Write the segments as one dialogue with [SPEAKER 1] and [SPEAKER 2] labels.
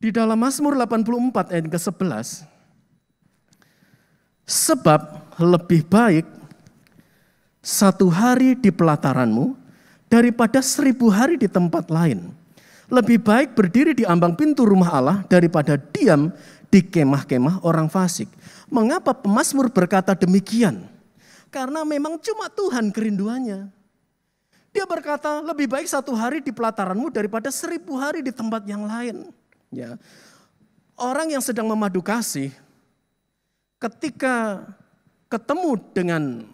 [SPEAKER 1] Di dalam Mazmur 84 ayat ke-11, sebab lebih baik 1 hari di pelataranmu daripada 1000 hari di tempat lain. Lebih baik berdiri di ambang pintu rumah Allah daripada diam di kemah-kemah orang fasik. Mengapa pemazmur berkata demikian? Karena memang cuma Tuhan kerinduannya. Dia berkata lebih baik 1 hari di pelataranmu daripada 1000 hari di tempat yang lain. Ya. Orang yang sedang memadu kasih, ketika ketemu dengan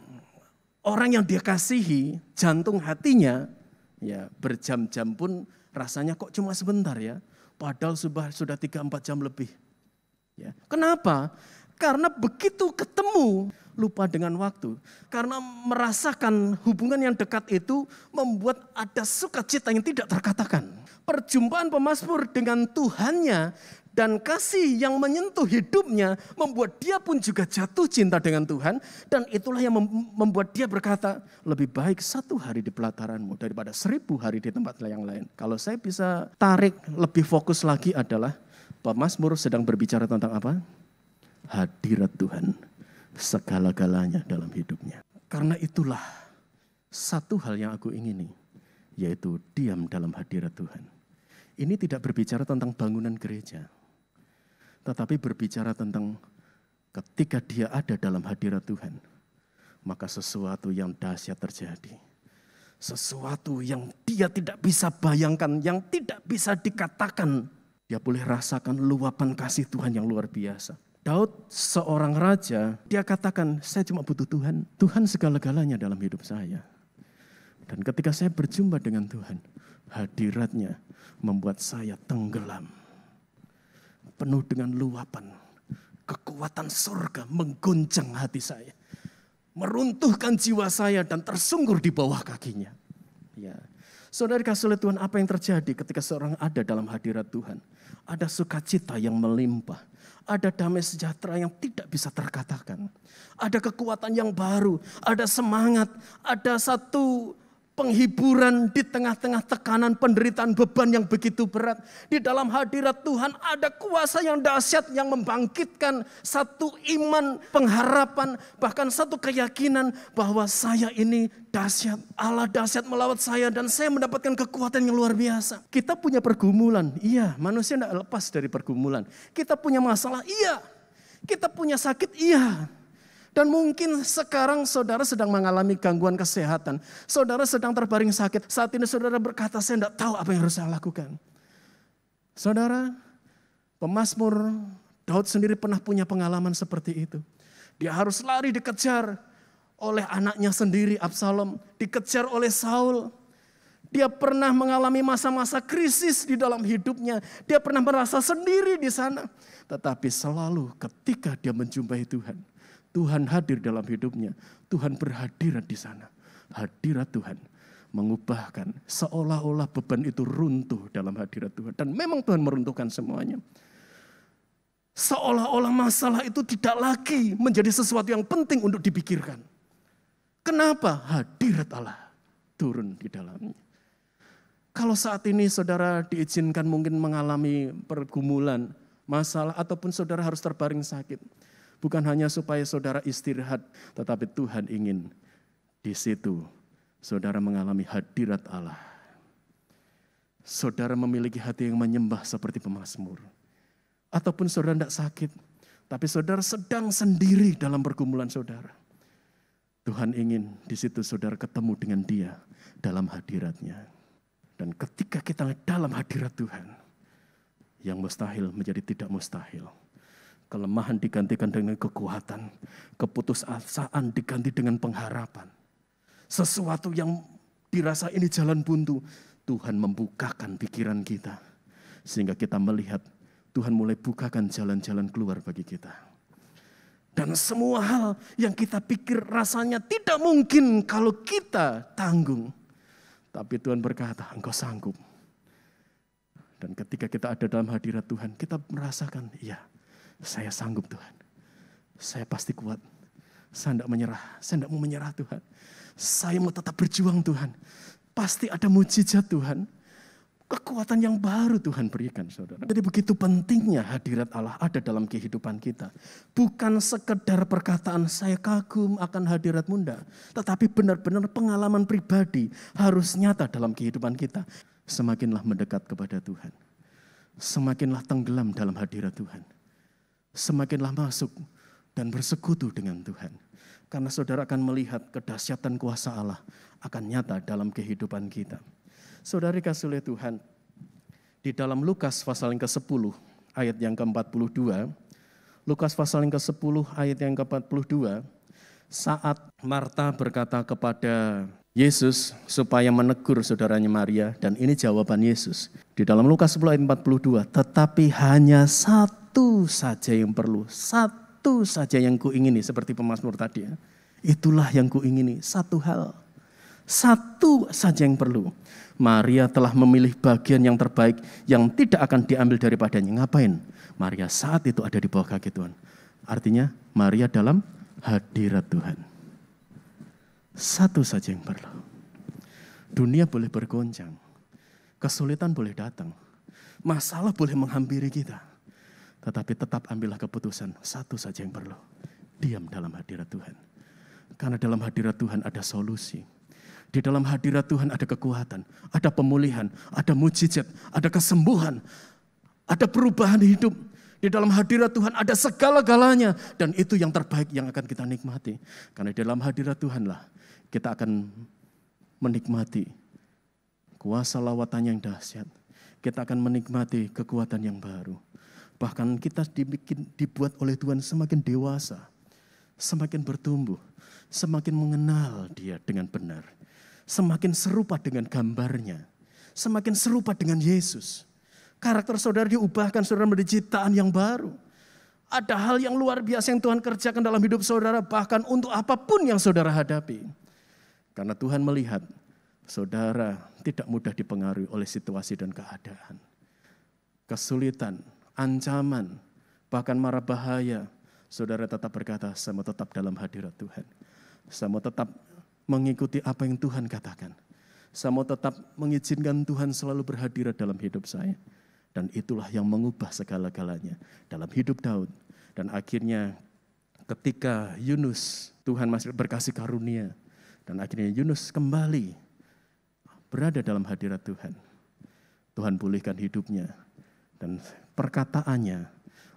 [SPEAKER 1] orang yang dia kasihi, jantung hatinya ya berjam-jam pun rasanya kok cuma sebentar ya. Padahal sudah 3-4 jam lebih. Ya. Kenapa? Karena begitu ketemu lupa dengan waktu. Karena merasakan hubungan yang dekat itu membuat ada sukacita yang tidak terkatakan. Perjumpaan pemazmur dengan Tuhannya dan kasih yang menyentuh hidupnya membuat dia pun juga jatuh cinta dengan Tuhan. Dan itulah yang membuat dia berkata, lebih baik 1 hari di pelataranmu daripada 1000 hari di tempat yang lain. Kalau saya bisa tarik lebih fokus lagi adalah pemazmur sedang berbicara tentang apa? Hadirat Tuhan segala-galanya dalam hidupnya. Karena itulah satu hal yang aku ingini, yaitu diam dalam hadirat Tuhan. Ini tidak berbicara tentang bangunan gereja, tetapi berbicara tentang ketika dia ada dalam hadirat Tuhan, maka sesuatu yang dahsyat terjadi. Sesuatu yang dia tidak bisa bayangkan, yang tidak bisa dikatakan. Dia boleh rasakan luapan kasih Tuhan yang luar biasa. Daud seorang raja, dia katakan, saya cuma butuh Tuhan. Tuhan segala-galanya dalam hidup saya. Dan ketika saya berjumpa dengan Tuhan, hadiratnya membuat saya tenggelam. Penuh dengan luapan, kekuatan surga mengguncang hati saya. Meruntuhkan jiwa saya dan tersungkur di bawah kakinya. Ya. Saudara kasih oleh Tuhan, apa yang terjadi ketika seorang ada dalam hadirat Tuhan? Ada sukacita yang melimpah. Ada damai sejahtera yang tidak bisa terkatakan. Ada kekuatan yang baru, ada semangat, ada satu penghiburan di tengah-tengah tekanan, penderitaan, beban yang begitu berat. Di dalam hadirat Tuhan ada kuasa yang dahsyat yang membangkitkan satu iman, pengharapan, bahkan satu keyakinan bahwa saya ini dahsyat. Allah dahsyat melawat saya dan saya mendapatkan kekuatan yang luar biasa. Kita punya pergumulan, iya, manusia tidak lepas dari pergumulan. Kita punya masalah, iya. Kita punya sakit, iya. Dan mungkin sekarang saudara sedang mengalami gangguan kesehatan. Saudara sedang terbaring sakit. Saat ini saudara berkata, saya tidak tahu apa yang harus saya lakukan. Saudara, pemazmur Daud sendiri pernah punya pengalaman seperti itu. Dia harus lari dikejar oleh anaknya sendiri, Absalom. Dikejar oleh Saul. Dia pernah mengalami masa-masa krisis di dalam hidupnya. Dia pernah merasa sendiri di sana. Tetapi selalu ketika dia menjumpai Tuhan, Tuhan hadir dalam hidupnya. Tuhan berhadirat di sana. Hadirat Tuhan mengubahkan seolah-olah beban itu runtuh dalam hadirat Tuhan. Dan memang Tuhan meruntuhkan semuanya. Seolah-olah masalah itu tidak lagi menjadi sesuatu yang penting untuk dipikirkan. Kenapa? Hadirat Allah turun di dalamnya. Kalau saat ini saudara diizinkan mungkin mengalami pergumulan, masalah, ataupun saudara harus terbaring sakit. Bukan hanya supaya saudara istirahat, tetapi Tuhan ingin di situ saudara mengalami hadirat Allah. Saudara memiliki hati yang menyembah seperti pemazmur. Ataupun saudara tidak sakit, tapi saudara sedang sendiri dalam pergumulan saudara. Tuhan ingin di situ saudara ketemu dengan Dia dalam hadiratnya. Dan ketika kita dalam hadirat Tuhan, yang mustahil menjadi tidak mustahil. Kelemahan digantikan dengan kekuatan. Keputusasaan diganti dengan pengharapan. Sesuatu yang dirasa ini jalan buntu. Tuhan membukakan pikiran kita. Sehingga kita melihat Tuhan mulai bukakan jalan-jalan keluar bagi kita. Dan semua hal yang kita pikir rasanya tidak mungkin kalau kita tanggung. Tapi Tuhan berkata, engkau sanggup. Dan ketika kita ada dalam hadirat Tuhan, kita merasakan, iya, saya sanggup Tuhan. Saya pasti kuat. Saya tidak menyerah. Saya tidak mau menyerah Tuhan. Saya mau tetap berjuang Tuhan. Pasti ada mujizat Tuhan. Kekuatan yang baru Tuhan berikan, saudara. Jadi begitu pentingnya hadirat Allah ada dalam kehidupan kita. Bukan sekedar perkataan saya kagum akan hadirat-Mu, enggak. Tetapi benar-benar pengalaman pribadi harus nyata dalam kehidupan kita. Semakinlah mendekat kepada Tuhan. Semakinlah tenggelam dalam hadirat Tuhan. Semakinlah masuk dan bersekutu dengan Tuhan. Karena saudara akan melihat kedahsyatan kuasa Allah akan nyata dalam kehidupan kita. Saudari kasih oleh Tuhan, di dalam Lukas pasal yang ke-10 ayat yang ke-42, Lukas pasal yang ke-10 ayat yang ke-42, saat Marta berkata kepada Yesus supaya menegur saudaranya Maria, dan ini jawaban Yesus. Di dalam Lukas 10 ayat 42, tetapi hanya satu saja yang perlu, satu saja yang kuingini, seperti pemazmur tadi ya. Itulah yang kuingini, satu hal. Satu saja yang perlu. Maria telah memilih bagian yang terbaik yang tidak akan diambil daripadanya. Ngapain? Maria saat itu ada di bawah kaki Tuhan. Artinya Maria dalam hadirat Tuhan. Satu saja yang perlu. Dunia boleh bergoncang. Kesulitan boleh datang. Masalah boleh menghampiri kita. Tetapi tetap ambillah keputusan. Satu saja yang perlu. Diam dalam hadirat Tuhan. Karena dalam hadirat Tuhan ada solusi. Di dalam hadirat Tuhan ada kekuatan, ada pemulihan, ada mujizat, ada kesembuhan, ada perubahan hidup. Di dalam hadirat Tuhan ada segala-galanya. Dan itu yang terbaik yang akan kita nikmati. Karena di dalam hadirat Tuhanlah kita akan menikmati kuasa lawatan yang dahsyat. Kita akan menikmati kekuatan yang baru. Bahkan kita dibuat oleh Tuhan semakin dewasa, semakin bertumbuh, semakin mengenal Dia dengan benar. Semakin serupa dengan gambarnya. Semakin serupa dengan Yesus. Karakter saudara diubahkan, saudara menjadi ciptaan yang baru. Ada hal yang luar biasa yang Tuhan kerjakan dalam hidup saudara, bahkan untuk apapun yang saudara hadapi. Karena Tuhan melihat saudara tidak mudah dipengaruhi oleh situasi dan keadaan. Kesulitan, ancaman, bahkan mara bahaya. Saudara tetap berkata, saya mau tetap dalam hadirat Tuhan. Saya mau tetap mengikuti apa yang Tuhan katakan. Saya mau tetap mengizinkan Tuhan selalu berhadirat dalam hidup saya. Dan itulah yang mengubah segala-galanya dalam hidup Daud. Dan akhirnya ketika Yunus, Tuhan masih berkasih karunia. Dan akhirnya Yunus kembali berada dalam hadirat Tuhan. Tuhan pulihkan hidupnya. Dan perkataannya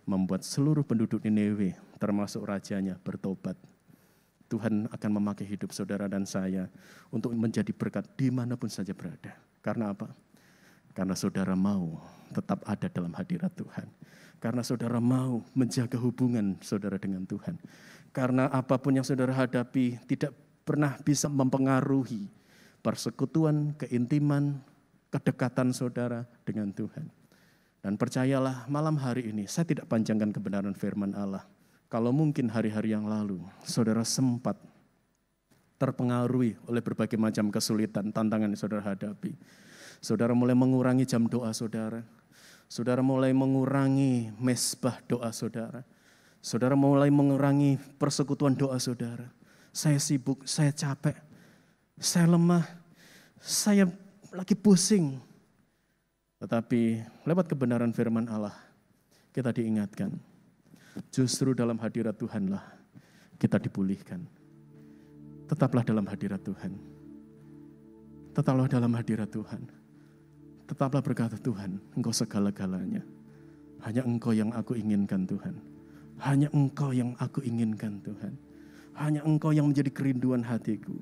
[SPEAKER 1] membuat seluruh penduduk Nineve, termasuk rajanya, bertobat. Tuhan akan memakai hidup saudara dan saya untuk menjadi berkat dimanapun saja berada. Karena apa? Karena saudara mau tetap ada dalam hadirat Tuhan. Karena saudara mau menjaga hubungan saudara dengan Tuhan. Karena apapun yang saudara hadapi tidak pernah bisa mempengaruhi persekutuan, keintiman, kedekatan saudara dengan Tuhan. Dan percayalah malam hari ini saya tidak panjangkan kebenaran firman Allah. Kalau mungkin hari-hari yang lalu, saudara sempat terpengaruhi oleh berbagai macam kesulitan, tantangan yang saudara hadapi. Saudara mulai mengurangi jam doa saudara. Saudara mulai mengurangi mesbah doa saudara. Saudara mulai mengurangi persekutuan doa saudara. Saya sibuk, saya capek, saya lemah, saya lagi pusing. Tetapi lewat kebenaran firman Allah, kita diingatkan. Justru dalam hadirat Tuhanlah kita dipulihkan. Tetaplah dalam hadirat Tuhan. Tetaplah dalam hadirat Tuhan. Tetaplah berkata, Tuhan, Engkau segala-galanya. Hanya Engkau yang aku inginkan Tuhan. Hanya Engkau yang aku inginkan Tuhan. Hanya Engkau yang menjadi kerinduan hatiku.